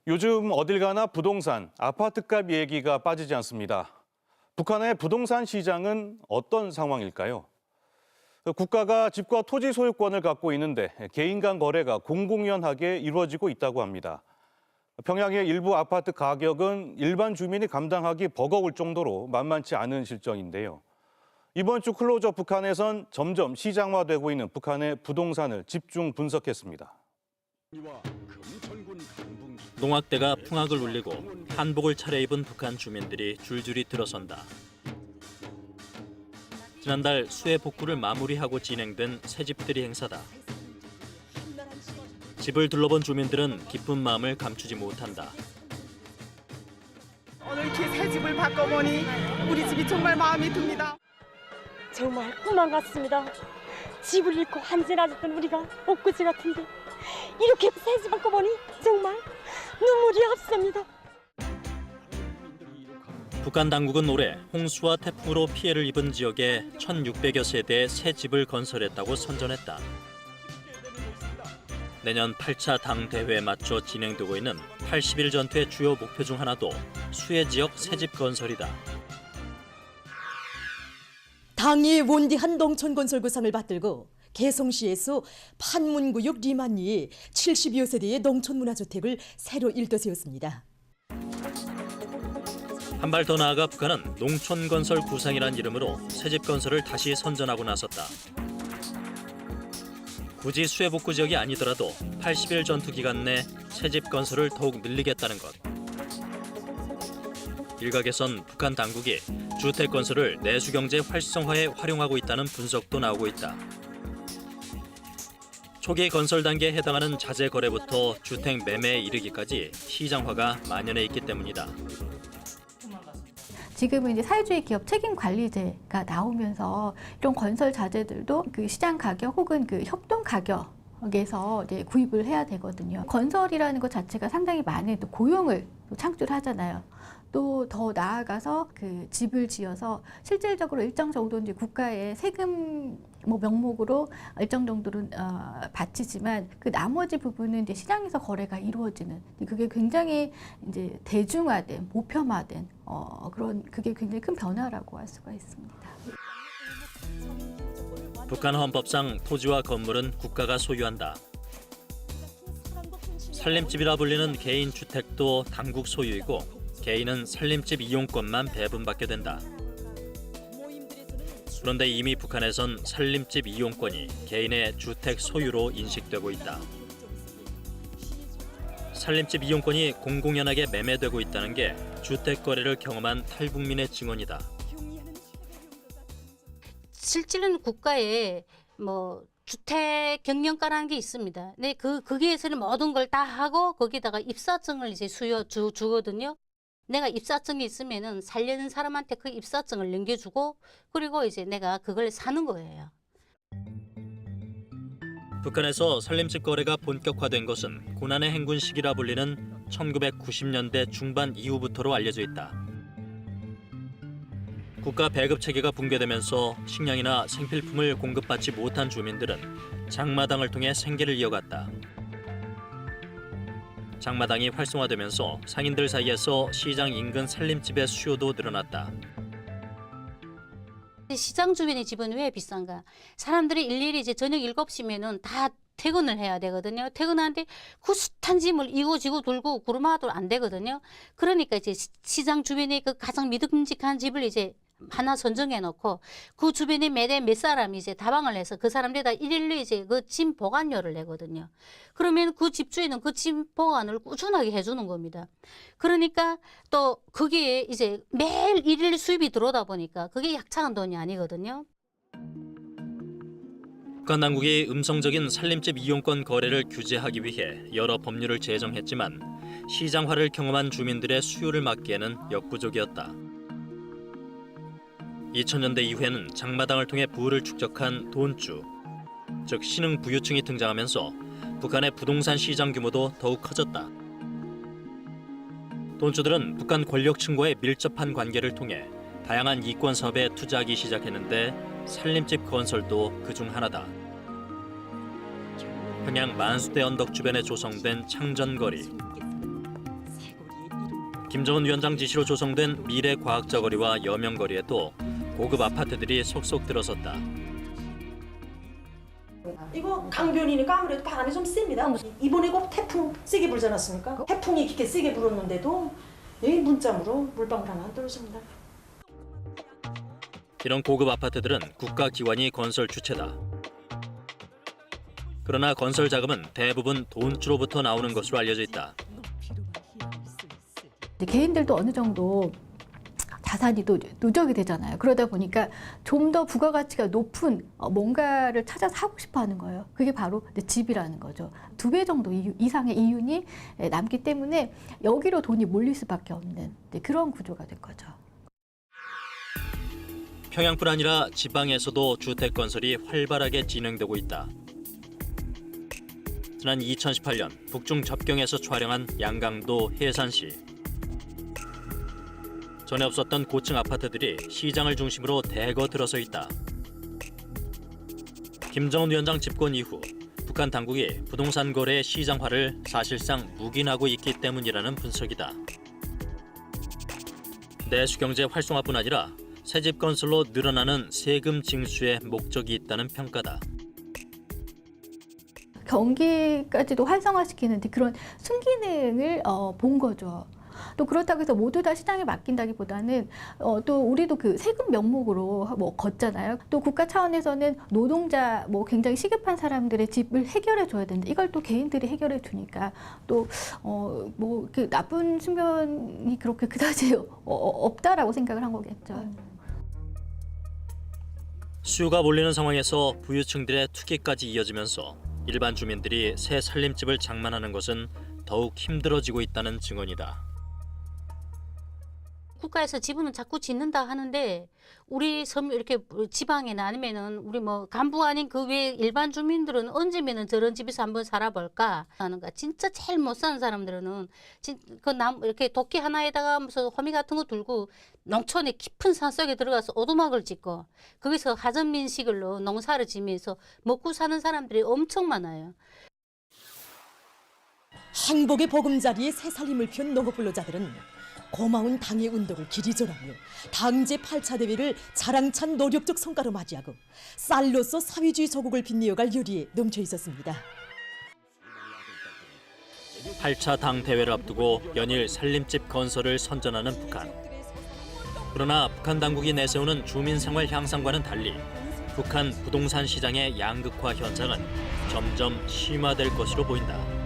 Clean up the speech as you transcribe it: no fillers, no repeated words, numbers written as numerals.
요즘 어딜 가나 부동산, 아파트값 얘기가 빠지지 않습니다. 북한의 부동산 시장은 어떤 상황일까요? 국가가 집과 토지 소유권을 갖고 있는데 개인 간 거래가 공공연하게 이루어지고 있다고 합니다. 평양의 일부 아파트 가격은 일반 주민이 감당하기 버거울 정도로 만만치 않은 실정인데요. 이번 주 클로즈업 북한에선 점점 시장화되고 있는 북한의 부동산을 집중 분석했습니다. 농악대가 풍악을 울리고 한복을 차려입은 북한 주민들이 줄줄이 들어선다. 지난달 수해 복구를 마무리하고 진행된 새집들이 행사다. 집을 둘러본 주민들은 기쁜 마음을 감추지 못한다. 오늘 이렇게 새 집을 바꿔보니 우리 집이 정말 마음이 듭니다. 정말 꿈만 같습니다. 집을 잃고 한진하셨던 우리가 옥구지 같은데 이렇게 새 집 바꿔보니 정말 눈물이 없습니다. 북한 당국은 올해 홍수와 태풍으로 피해를 입은 지역에 1,600여 세대의 새 집을 건설했다고 선전했다. 내년 8차 당 대회에 맞춰 진행되고 있는 80일 전투의 주요 목표 중 하나도 수해 지역 새집 건설이다. 당이 원대한 농촌건설구상을 받들고 개성시에서 판문구역 리만리에 70여 세대의 농촌문화주택을 새로 일떠세웠습니다. 한 발 더 나아가 북한은 농촌건설 구상이란 이름으로 새집 건설을 다시 선전하고 나섰다. 굳이 수해 복구 지역이 아니더라도 80일 전투 기간 내 새집 건설을 더욱 늘리겠다는 것. 일각에선 북한 당국이 주택 건설을 내수 경제 활성화에 활용하고 있다는 분석도 나오고 있다. 초기 건설 단계에 해당하는 자재 거래부터 주택 매매에 이르기까지 시장화가 만연해 있기 때문이다. 지금은 이제 사회주의 기업 책임 관리제가 나오면서 이런 건설 자재들도 그 시장 가격 혹은 그 협동 가격에서 이제 구입을 해야 되거든요. 건설이라는 것 자체가 상당히 많은 또 고용을 창출하잖아요. 또 더 나아가서 그 집을 지어서 실질적으로 일정 정도 이제 국가의 세금 명목으로 일정 정도는 바치지만 그 나머지 부분은 이제 시장에서 거래가 이루어지는 그게 굉장히 이제 대중화된 모평화된 그런 그게 굉장히 큰 변화라고 할 수가 있습니다. 북한 헌법상 토지와 건물은 국가가 소유한다. 살림집이라 불리는 개인 주택도 당국 소유이고 개인은 살림집 이용권만 배분받게 된다. 그런데 이미 북한에선 살림집 이용권이 개인의 주택 소유로 인식되고 있다. 살림집 이용권이 공공연하게 매매되고 있다는 게 주택 거래를 경험한 탈북민의 증언이다. 실질은 국가에 주택 경영과라는 게 있습니다. 근데 거기에서는 모든 걸 다 하고 거기다가 입사증을 이제 주거든요. 내가 입사증이 있으면은 살려는 사람한테 그 입사증을 넘겨주고 그리고 이제 내가 그걸 사는 거예요. 북한에서 살림집 거래가 본격화된 것은 고난의 행군 시기라 불리는 1990년대 중반 이후부터로 알려져 있다. 국가 배급 체계가 붕괴되면서 식량이나 생필품을 공급받지 못한 주민들은 장마당을 통해 생계를 이어갔다. 장마당이 활성화되면서 상인들 사이에서 시장 인근 살림집의 수요도 늘어났다. 시장 주변의 집은 왜 비싼가? 사람들이 일일이 이제 저녁 7시면은 다 퇴근을 해야 되거든요. 퇴근하는데 구슷한 짐을 이고 지고 돌고 구르마도 안 되거든요. 그러니까 이제 시장 주변에 그 가장 믿음직한 집을 이제 하나 선정해 놓고 그 주변에 매대 몇 사람이 이제 다방을 해서 그 사람들에다 일일이 이제 그 짐 보관료를 내거든요. 그러면 그 집주인은 그 짐 보관을 꾸준하게 해주는 겁니다. 그러니까 또 거기에 이제 매일 일일 수입이 들어오다 보니까 그게 약창한 돈이 아니거든요. 북한 당국이 음성적인 살림집 이용권 거래를 규제하기 위해 여러 법률을 제정했지만 시장화를 경험한 주민들의 수요를 막기에는 역부족이었다. 2000년대 이후에는 장마당을 통해 부를 축적한 돈주, 즉 신흥부유층이 등장하면서 북한의 부동산 시장 규모도 더욱 커졌다. 돈주들은 북한 권력층과의 밀접한 관계를 통해 다양한 이권 사업에 투자하기 시작했는데 살림집 건설도 그중 하나다. 평양 만수대 언덕 주변에 조성된 창전거리, 김정은 위원장 지시로 조성된 미래과학자거리와 여명거리에도 고급 아파트들이 속속 들어섰다. 이거 강변이니까 아무래도 바람이 좀 셉니다. 이번에 그 태풍 세게 불지 않았습니까? 태풍이 이렇게 세게 불었는데도 여기 문짝으로 물방울 하나 안 떨어집니다. 이런 고급 아파트들은 국가기관이 건설 주체다. 그러나 건설 자금은 대부분 돈주로부터 나오는 것으로 알려져 있다. 개인들도 어느 정도 자산이 또 누적이 되잖아요. 그러다 보니까 좀 더 부가가치가 높은 뭔가를 찾아서 하고 싶어 하는 거예요. 그게 바로 집이라는 거죠. 2배 정도 이상의 이윤이 남기 때문에 여기로 돈이 몰릴 수밖에 없는 그런 구조가 된 거죠. 평양뿐 아니라 지방에서도 주택 건설이 활발하게 진행되고 있다. 지난 2018년 북중 접경에서 촬영한 양강도 해산시. 전에 없었던 고층 아파트들이 시장을 중심으로 대거 들어서 있다. 김정은 위원장 집권 이후 북한 당국이 부동산 거래의 시장화를 사실상 묵인하고 있기 때문이라는 분석이다. 내수경제 활성화뿐 아니라 새집 건설로 늘어나는 세금 징수의 목적이 있다는 평가다. 경기까지도 활성화시키는 그런 순기능을 본 거죠. 또 그렇다고 해서 모두 다 시장에 맡긴다기보다는 또 우리도 그 세금 명목으로 뭐 걷잖아요. 또 국가 차원에서는 노동자 뭐 굉장히 시급한 사람들의 집을 해결해 줘야 되는데 이걸 또 개인들이 해결해 주니까 또 뭐 그 나쁜 측면이 그렇게 그다지 없다라고 생각을 한 거겠죠. 수요가 몰리는 상황에서 부유층들의 투기까지 이어지면서 일반 주민들이 새 살림집을 장만하는 것은 더욱 힘들어지고 있다는 증언이다. 국가에서 지분은 자꾸 짓는다 하는데 우리 섬 이렇게 지방이나 아니면은 우리 뭐 간부 아닌 그 외 일반 주민들은 언제면은 저런 집에서 한번 살아볼까 하는가. 진짜 제일 못 사는 사람들은 그 남 이렇게 도끼 하나에다가 무슨 호미 같은 거 들고 농촌의 깊은 산속에 들어가서 오두막을 짓고 거기서 하전민식으로 농사를 지면서 먹고 사는 사람들이 엄청 많아요. 행복의 보금자리에 새살림을 편 농업근로자들은 고마운 당의 운동을 기리절하며 당제 8차 대회를 자랑찬 노력적 성과로 맞이하고 쌀로서 사회주의 조국을 빛내어갈 열의에 넘쳐 있었습니다. 8차 당 대회를 앞두고 연일 살림집 건설을 선전하는 북한. 그러나 북한 당국이 내세우는 주민 생활 향상과는 달리 북한 부동산 시장의 양극화 현상은 점점 심화될 것으로 보인다.